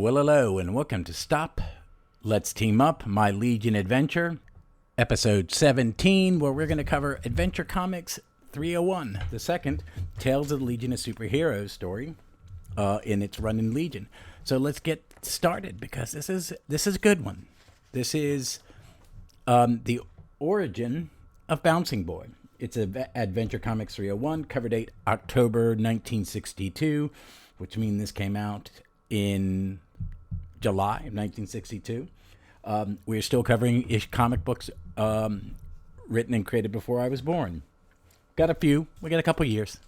Well, hello, and welcome to Stop, Let's Team Up, My Legion Adventure, episode 17, where we're going to cover Adventure Comics 301, the second Tales of the Legion of Superheroes story in its run in Legion. So let's get started, because this is a good one. This is the origin of Bouncing Boy. It's Adventure Comics 301, cover date October 1962, which means this came out in July of 1962. We're still covering comic books written and created before I was born. Got a few. We got a couple years.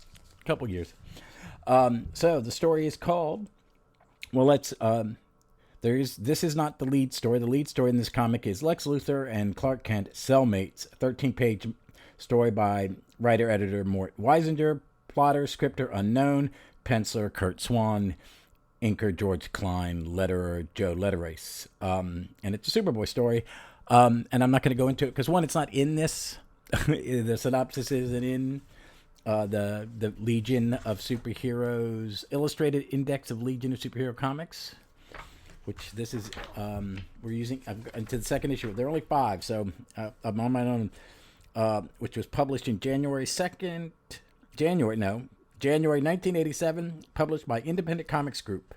So the story is called, this is not the lead story. The lead story in this comic is Lex Luthor and Clark Kent, cellmates, a 13-page story by writer-editor Mort Weisinger, plotter, scripter unknown, penciler Kurt Swan, inker George Klein, letterer Joe Letterace. And it's a Superboy story. And I'm not going to go into it because, one, it's not in this. The synopsis isn't in the Legion of Superheroes Illustrated Index of Legion of Superhero Comics, which this is, we're using into the second issue. There are only 5, so I'm on my own, which was published in January 1987, published by Independent Comics Group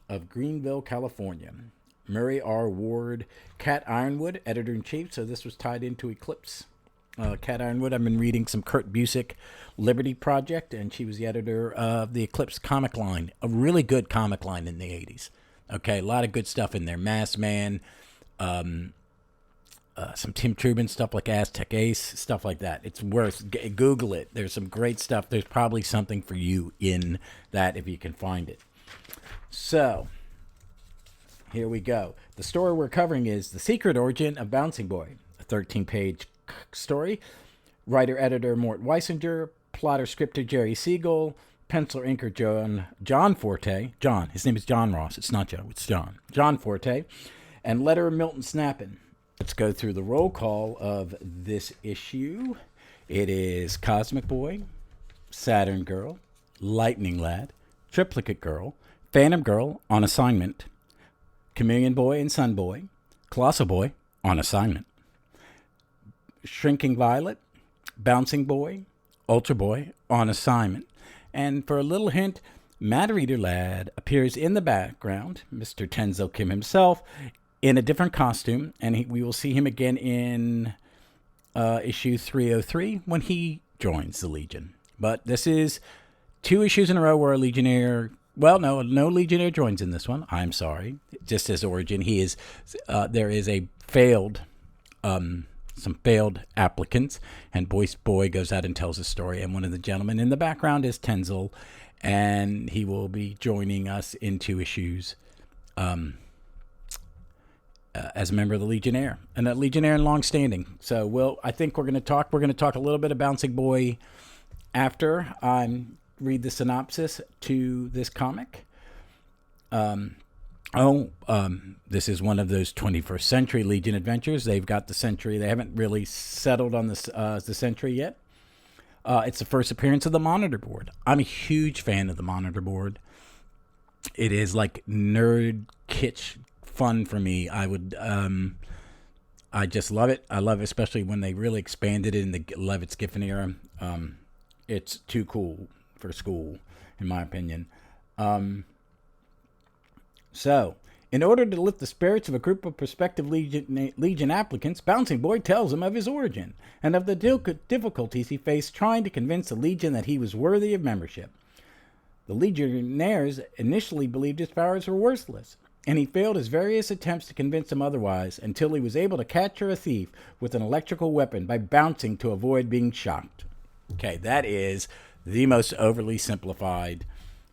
of Greenville, California. Murray R. Ward, Cat Ironwood, editor-in-chief, so this was tied into Eclipse. Cat Ironwood, I've been reading some Kurt Busiek Liberty Project, and she was the editor of the Eclipse comic line, a really good comic line in the 80s. Okay, a lot of good stuff in there. Mass Man, some Tim Truman stuff like Aztec Ace, stuff like that. It's worth, Google it. There's some great stuff. There's probably something for you in that if you can find it. So, here we go. The story we're covering is The Secret Origin of Bouncing Boy, a 13-page story. Writer-editor Mort Weisinger, plotter-scripter Jerry Siegel, penciler-inker John Forte. John, his name is John Ross. It's not Joe, it's John. John Forte. And letterer Milton Snappin. Let's go through the roll call of this issue. It is Cosmic Boy, Saturn Girl, Lightning Lad, Triplicate Girl, Phantom Girl on assignment, Chameleon Boy and Sun Boy, Colossal Boy on assignment, Shrinking Violet, Bouncing Boy, Ultra Boy on assignment. And for a little hint, Matter Eater Lad appears in the background, Mr. Tenzo Kim himself, in a different costume, and we will see him again in issue 303 when he joins the Legion. But this is 2 issues in a row where a Legionnaire, well, no Legionnaire joins in this one. I'm sorry. Just as origin, he is. There is a some failed applicants, and Boyce Boy goes out and tells a story, and one of the gentlemen in the background is Tenzel, and he will be joining us in 2 issues. As a member of the Legionnaire, and a Legionnaire in long standing. So I think we're going to talk a little bit of Bouncing Boy after I read the synopsis to this comic. This is one of those 21st century Legion adventures. They've got the century. They haven't really settled on the century yet. It's the first appearance of the Monitor Board. I'm a huge fan of the Monitor Board. It is like nerd kitsch fun for me. I just love it. I love it, especially when they really expanded it in the Levitz Giffen era. It's too cool for school, in my opinion. So, in order to lift the spirits of a group of prospective Legion applicants, Bouncing Boy tells them of his origin and of the difficulties he faced trying to convince the Legion that he was worthy of membership. The Legionnaires initially believed his powers were worthless, and he failed his various attempts to convince them otherwise until he was able to capture a thief with an electrical weapon by bouncing to avoid being shocked. Okay, that is the most overly simplified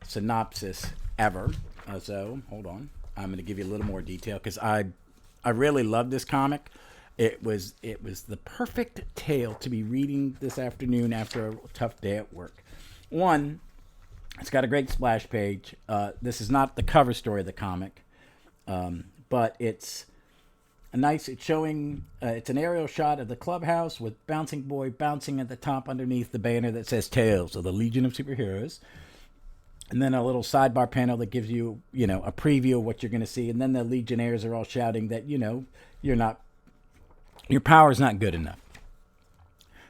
synopsis ever. So, hold on. I'm going to give you a little more detail because I really love this comic. It was the perfect tale to be reading this afternoon after a tough day at work. One, it's got a great splash page. This is not the cover story of the comic. But it's it's showing, it's an aerial shot of the clubhouse with Bouncing Boy bouncing at the top underneath the banner that says Tales of the Legion of Superheroes. And then a little sidebar panel that gives you, a preview of what you're going to see. And then the Legionnaires are all shouting that, your power's not good enough.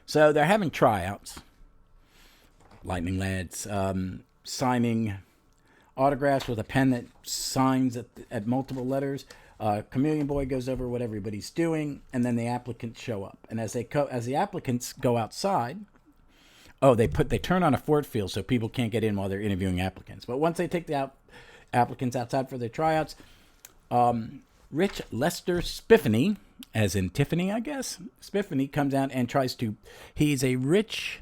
So they're having tryouts. Lightning Lads signing autographs with a pen that signs at multiple letters. Chameleon Boy goes over what everybody's doing, and then the applicants show up. And as the applicants go outside, they turn on a force field so people can't get in while they're interviewing applicants. But once they take the applicants outside for their tryouts, Rich Lester Spiffany, as in Tiffany, I guess, Spiffany comes out and he's a rich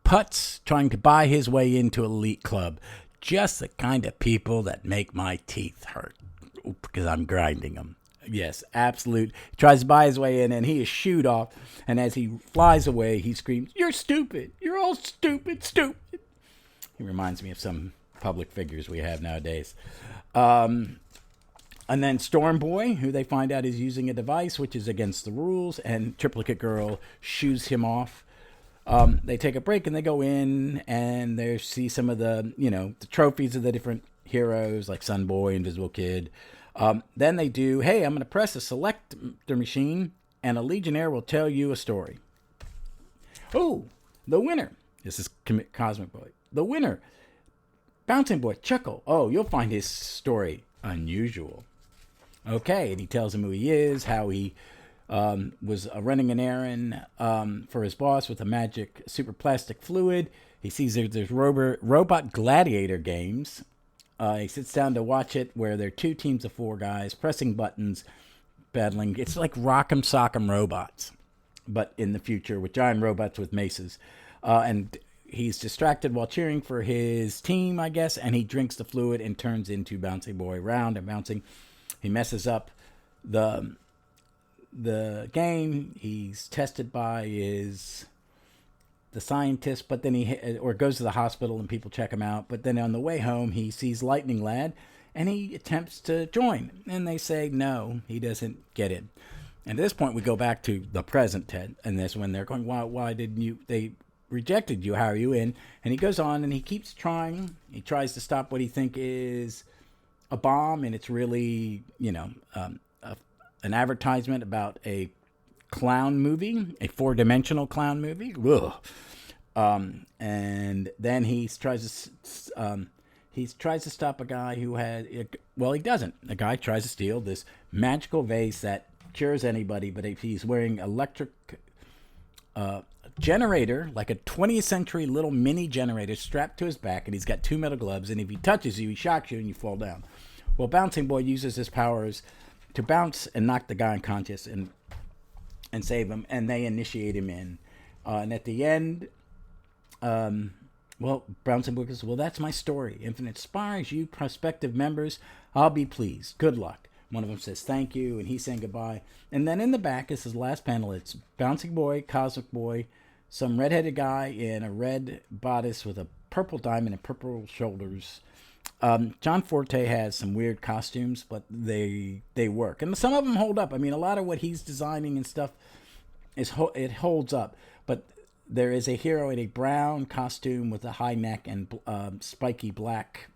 putz trying to buy his way into elite club. Just the kind of people that make my teeth hurt because I'm grinding them. Yes, absolute. He tries to buy his way in, and he is shooed off. And as he flies away, he screams, "You're stupid! You're all stupid, stupid!" He reminds me of some public figures we have nowadays. And then Storm Boy, who they find out is using a device which is against the rules, and Triplicate Girl shoos him off. They take a break and they go in and they see some of the, the trophies of the different heroes like Sun Boy, Invisible Kid. Then they do, hey, I'm going to press a selector machine and a Legionnaire will tell you a story. Oh, the winner. This is Cosmic Boy. The winner. Bouncing Boy, Chuckle. Oh, you'll find his story unusual. Okay, and he tells him who he is, how he was running an errand for his boss with a magic super plastic fluid. He sees there's robot gladiator games. He sits down to watch it where there are 2 teams of 4 guys pressing buttons, battling. It's like Rock'em Sock'em Robots, but in the future with giant robots with maces. And he's distracted while cheering for his team, I guess, and he drinks the fluid and turns into Bouncing Boy round and bouncing. He messes up the game. He's tested by the scientist, but then he goes to the hospital and people check him out. But then on the way home, he sees Lightning Lad and he attempts to join. And they say no, he doesn't get in. And at this point, we go back to the present, Ted. And that's when they're going, why didn't you? They rejected you. How are you in? And he goes on and he keeps trying. He tries to stop what he think is a bomb, and it's really, an advertisement about a clown movie, a 4-dimensional clown movie. Ugh. And then he tries to stop a guy who he doesn't. A guy tries to steal this magical vase that cures anybody, but if he's wearing electric generator, like a 20th century little mini generator strapped to his back, and he's got 2 metal gloves, and if he touches you, he shocks you and you fall down. Well, Bouncing Boy uses his powers to bounce and knock the guy unconscious and save him, and they initiate him in. And at the end, Bouncing Boy goes, well, that's my story. If it inspires you prospective members, I'll be pleased. Good luck. One of them says thank you, and he's saying goodbye. And then in the back, this is the last panel. It's Bouncing Boy, Cosmic Boy, some redheaded guy in a red bodice with a purple diamond and purple shoulders. John Forte has some weird costumes, but they work. And some of them hold up. I mean, a lot of what he's designing and stuff, it holds up. But there is a hero in a brown costume with a high neck and spiky black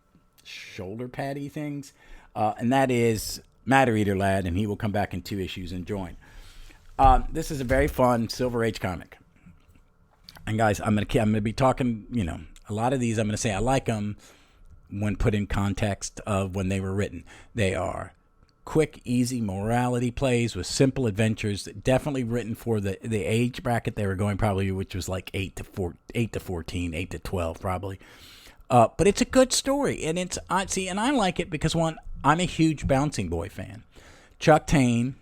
shoulder paddy things. And that is Matter Eater Lad, and he will come back in 2 issues and join. This is a very fun Silver Age comic. And guys, I'm gonna be talking, a lot of these I'm gonna say I like them when put in context of when they were written. They are quick, easy morality plays with simple adventures, definitely written for the age bracket they were going, probably, which was like 8 to 14, 8 to 12 probably. But it's a good story, and I like it because, one, I'm a huge Bouncing Boy fan. Chuck Taine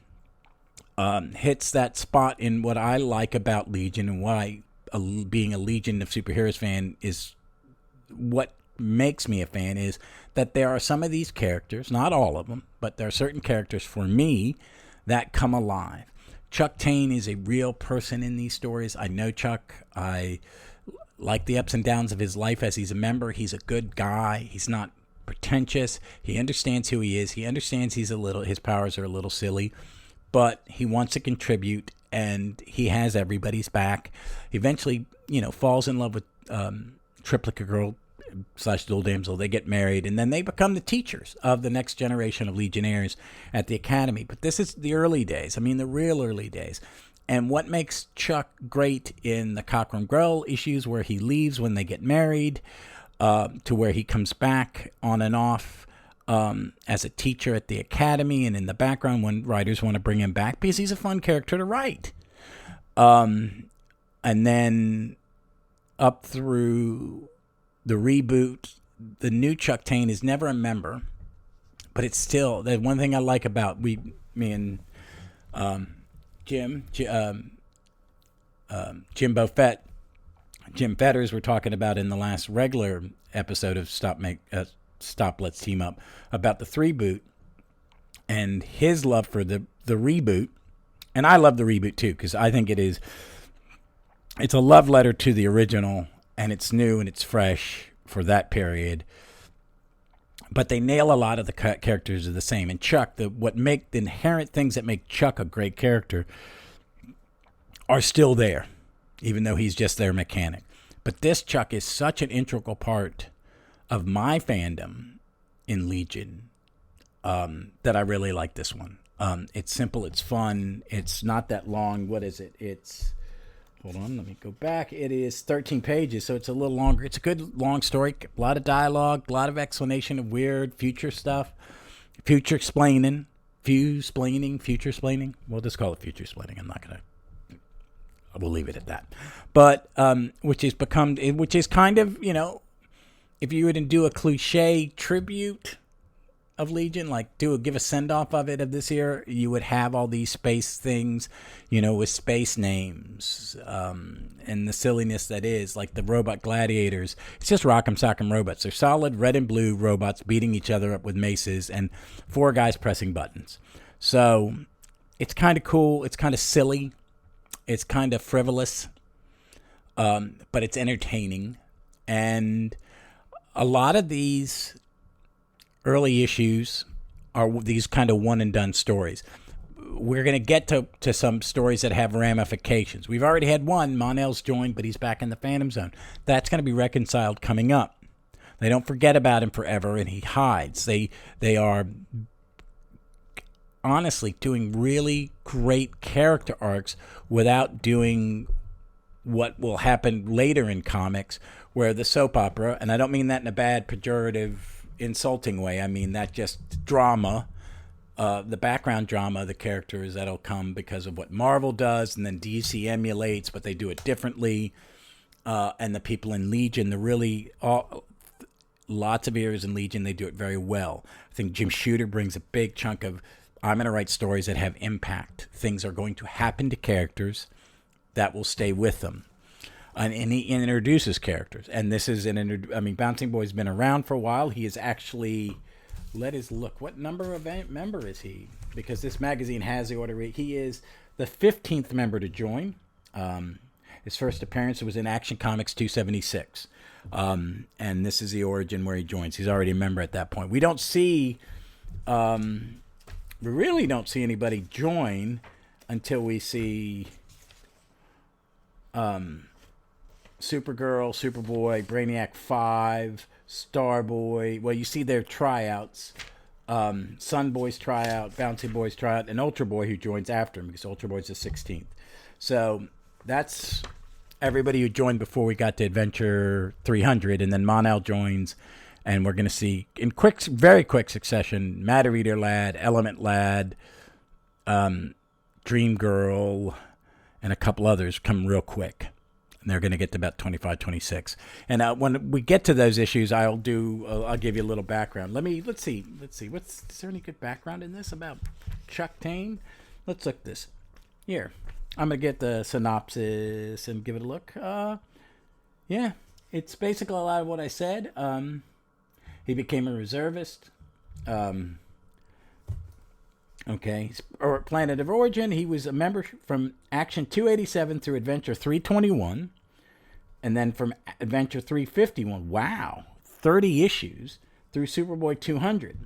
hits that spot in what I like about Legion, and why being a Legion of Superheroes fan is what makes me a fan, is that there are some of these characters, not all of them, but there are certain characters for me that come alive. Chuck Taine is a real person in these stories. I know Chuck. I like the ups and downs of his life as he's a member. He's a good guy. He's not pretentious. He understands who he is. He understands his powers are a little silly, but he wants to contribute, and he has everybody's back. He eventually, falls in love with triplicate girl / dual damsel. They get married, and then they become the teachers of the next generation of Legionnaires at the academy. But this is the early days. I mean, the real early days. And what makes Chuck great in the Cockrum Grell issues, where he leaves when they get married, to where he comes back on and off as a teacher at the academy, and in the background when writers want to bring him back, because he's a fun character to write. And then up through the reboot, the new Chuck Taine is never a member, but it's still the one thing I like about me and Jim Beaufet, Jim Fetters were talking about in the last regular episode of Stop Let's Team Up about the 3-boot and his love for the reboot. And I love the reboot too, because I think it's a love letter to the original, and it's new and it's fresh for that period. But they nail a lot of the characters are the same. And Chuck, the inherent things that make Chuck a great character are still there, even though he's just their mechanic. But this Chuck is such an integral part of my fandom in Legion that I really like this one. It's simple, it's fun, it's not that long. What is it? Hold on, let me go back. It is 13 pages, so it's a little longer. It's a good long story, a lot of dialogue, a lot of explanation of weird future stuff, future explaining. We'll just call it future explaining. We'll leave it at that. But which is kind of, if you were to do a cliche tribute of Legion, like give a send-off of this year, you would have all these space things, with space names, and the silliness that is, like the robot gladiators. It's just rock'em sock'em robots. They're solid red and blue robots beating each other up with maces and 4 guys pressing buttons. So it's kind of cool. It's kind of silly. It's kind of frivolous, but it's entertaining. And a lot of these early issues are these kind of one-and-done stories. We're going to get to some stories that have ramifications. We've already had one. Mon-El's joined, but he's back in the Phantom Zone. That's going to be reconciled coming up. They don't forget about him forever, and he hides. They are honestly doing really great character arcs without doing what will happen later in comics, where the soap opera, and I don't mean that in a bad, pejorative, insulting way. I mean that just drama, the background drama of the characters that'll come because of what Marvel does, and then DC emulates, but they do it differently. And the people in Legion, lots of eras in Legion, they do it very well. I think Jim Shooter brings a big chunk of, I'm going to write stories that have impact. Things are going to happen to characters that will stay with them. And he introduces characters. And this is Bouncing Boy's been around for a while. He is actually, let us look, what member is he? Because this magazine has the order. He is the 15th member to join. His first appearance was in Action Comics 276. And this is the origin where he joins. He's already a member at that point. We really don't see anybody join until we see Supergirl, Superboy, Brainiac 5, Starboy. Well, you see their tryouts. Sunboy's tryout, Bouncy Boy's tryout, and Ultra Boy, who joins after him, because Ultra Boy's the 16th. So that's everybody who joined before we got to Adventure 300, and then Mon-El joins, and we're going to see in very quick succession, Matter Eater Lad, Element Lad, Dream Girl, and a couple others come real quick. And they're going to get to about 25, 26. And when we get to those issues, I'll give you a little background. Let's see. Is there any good background in this about Chuck Taine? Let's look this. Here. I'm going to get the synopsis and give it a look. Yeah. It's basically a lot of what I said. He became a reservist. Okay. Or Planet of Origin. He was a member from Action 287 through Adventure 321. And then from Adventure 351, wow, 30 issues through Superboy 200.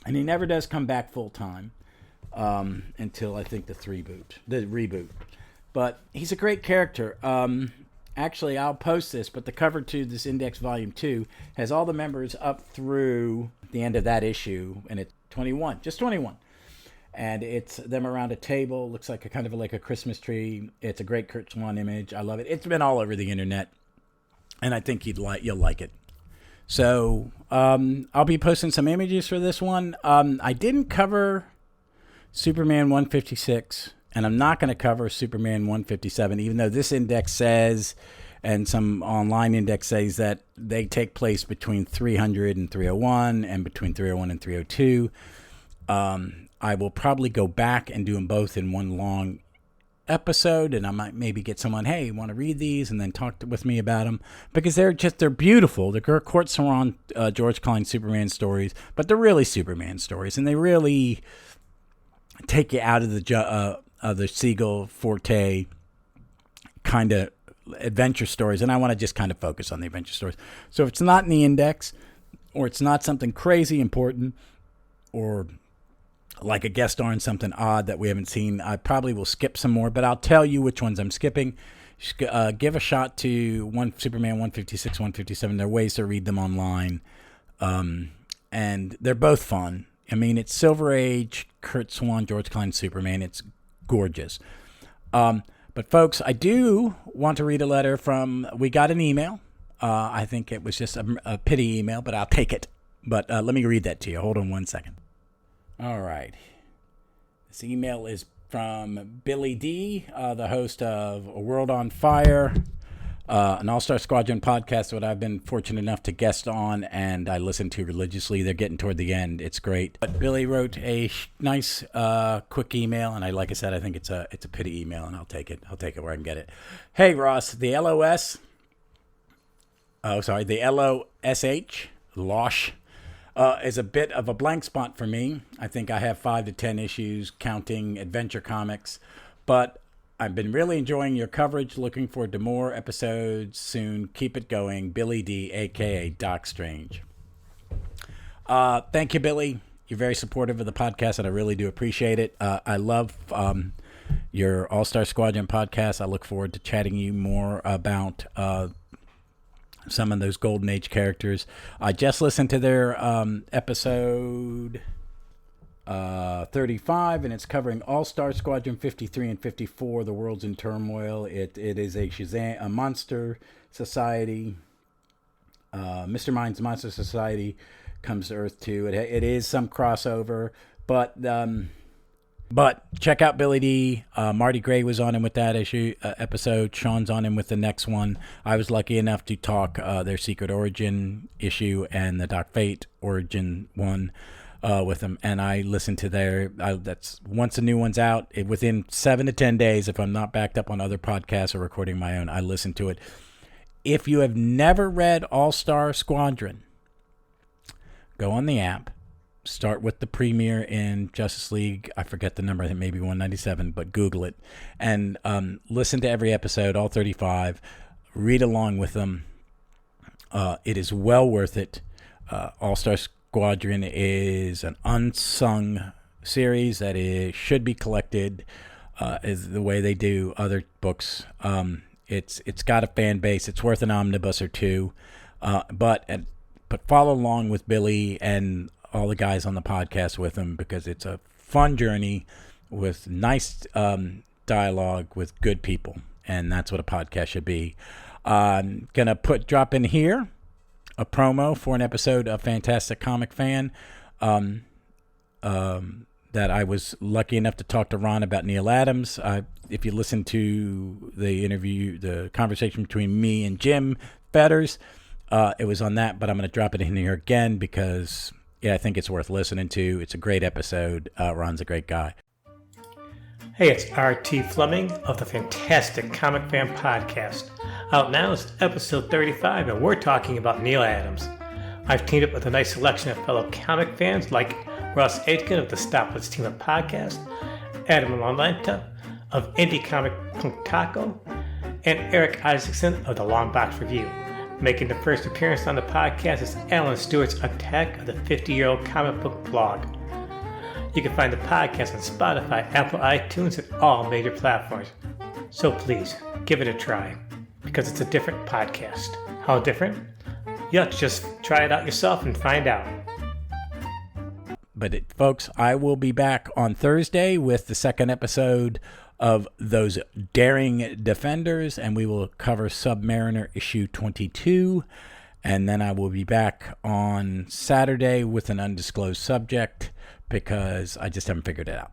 And he never does come back full time until I think the reboot. But he's a great character. Actually, I'll post this, but the cover to this Index Volume 2 has all the members up through the end of that issue, and it's 21, just 21. And it's them around a table, looks like a kind of like a Christmas tree. It's a great Kurt Swan image. I love it. It's been all over the internet, and I think you'll like it. So I'll be posting some images for this one. I didn't cover Superman 156, and I'm not going to cover Superman 157, even though this index says, and some online index says, that they take place between 300 and 301, and between 301 and 302. I will probably go back and do them both in one long episode, and I might maybe get someone, hey, you want to read these, and then talk with me about them, because they're beautiful. They're Kurt Swan, George Klein Superman stories, but they're really Superman stories, and they really take you out of the Siegel, Forte kind of adventure stories, and I want to just kind of focus on the adventure stories. So if it's not in the index, or it's not something crazy important, or like a guest star on something odd that we haven't seen, I probably will skip some more, but I'll tell you which ones I'm skipping. Give a shot to Superman 156, 157. There are ways to read them online, and they're both fun. I mean, it's Silver Age, Kurt Swan, George Klein Superman. It's gorgeous. But folks, I do want to read a letter we got an email. I think it was just a pity email, but I'll take it. But let me read that to you. Hold on one second. All right. This email is from Billy D., the host of A World on Fire, an All-Star Squadron podcast that I've been fortunate enough to guest on, and I listen to religiously. They're getting toward the end. It's great. But Billy wrote a nice, quick email, and like I said, I think it's a pity email, and I'll take it. I'll take it where I can get it. Hey, Ross, the LOSH, LOSH, is a bit of a blank spot for me. I think I have 5 to 10 issues, counting adventure comics, but I've been really enjoying your coverage. Looking forward to more episodes soon. Keep it going. Billy D., a.k.a. Doc Strange. Thank you, Billy. You're very supportive of the podcast, and I really do appreciate it. I love your All-Star Squadron podcast. I look forward to chatting you more about some of those Golden Age characters. I just listened to their episode 35, and it's covering All-Star Squadron 53 and 54, The World's in Turmoil. It is a monster society. Mr. Mind's Monster Society comes to Earth 2. It is some crossover, but check out Billy D. Marty Gray was on him with that episode. Sean's on him with the next one. I was lucky enough to talk their Secret Origin issue and the Doc Fate Origin one with them, and I listened to that's once the new one's out, within 7 to 10 days, if I'm not backed up on other podcasts or recording my own, I listen to it. If you have never read All-Star Squadron, go on the app. Start with the premiere in Justice League. I forget the number. I think maybe 197, but Google it. And listen to every episode, all 35. Read along with them. It is well worth it. All-Star Squadron is an unsung series that should be collected, is the way they do other books. It's got a fan base. It's worth an omnibus or two. But follow along with Billy and all the guys on the podcast with him, because it's a fun journey with nice dialogue with good people, and that's what a podcast should be. I'm gonna drop in here a promo for an episode of Fantastic Comic Fan that I was lucky enough to talk to Ron about Neil Adams. If you listen to the interview, the conversation between me and Jim Fetters, it was on that, but I'm going to drop it in here again because I think it's worth listening to. It's a great episode. Ron's a great guy. Hey, it's R.T. Fleming of the Fantastic Comic Fan Podcast. Out now is episode 35, and we're talking about Neil Adams. I've teamed up with a nice selection of fellow comic fans like Russ Aitken of the Stop Let's Team Up podcast, Adam Malenta of Indie Comic Punk Taco, and Eric Isaacson of the Long Box Review. Making the first appearance on the podcast is Alan Stewart's Attack of the 50-Year-Old Comic Book Blog. You can find the podcast on Spotify, Apple iTunes, and all major platforms. So please, give it a try, because because it's a different podcast. How different? You have to just try it out yourself and find out. But folks, I will be back on Thursday with the second episode of Those Daring Defenders, and we will cover Submariner issue 22. And then I will be back on Saturday with an undisclosed subject because I just haven't figured it out.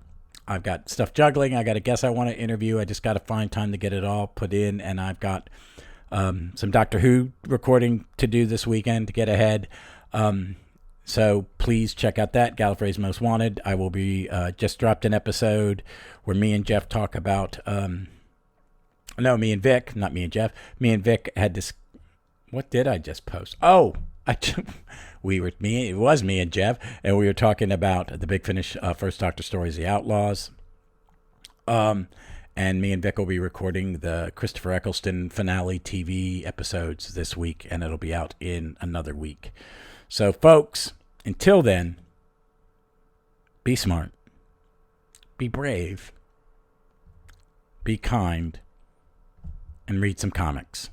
I've got stuff juggling. I got a guest I want to interview. I just got to find time to get it all put in. And I've got some Doctor Who recording to do this weekend to get ahead. So please check out that, Gallifrey's Most Wanted. I will be just dropped an episode where me and Jeff talk about... me and Vic, not me and Jeff. Me and Vic had this... What did I just post? Oh, it was me and Jeff, and we were talking about the Big Finish First Doctor Stories, The Outlaws. And me and Vic will be recording the Christopher Eccleston finale TV episodes this week, and it'll be out in another week. So, folks, until then, be smart, be brave, be kind, and read some comics.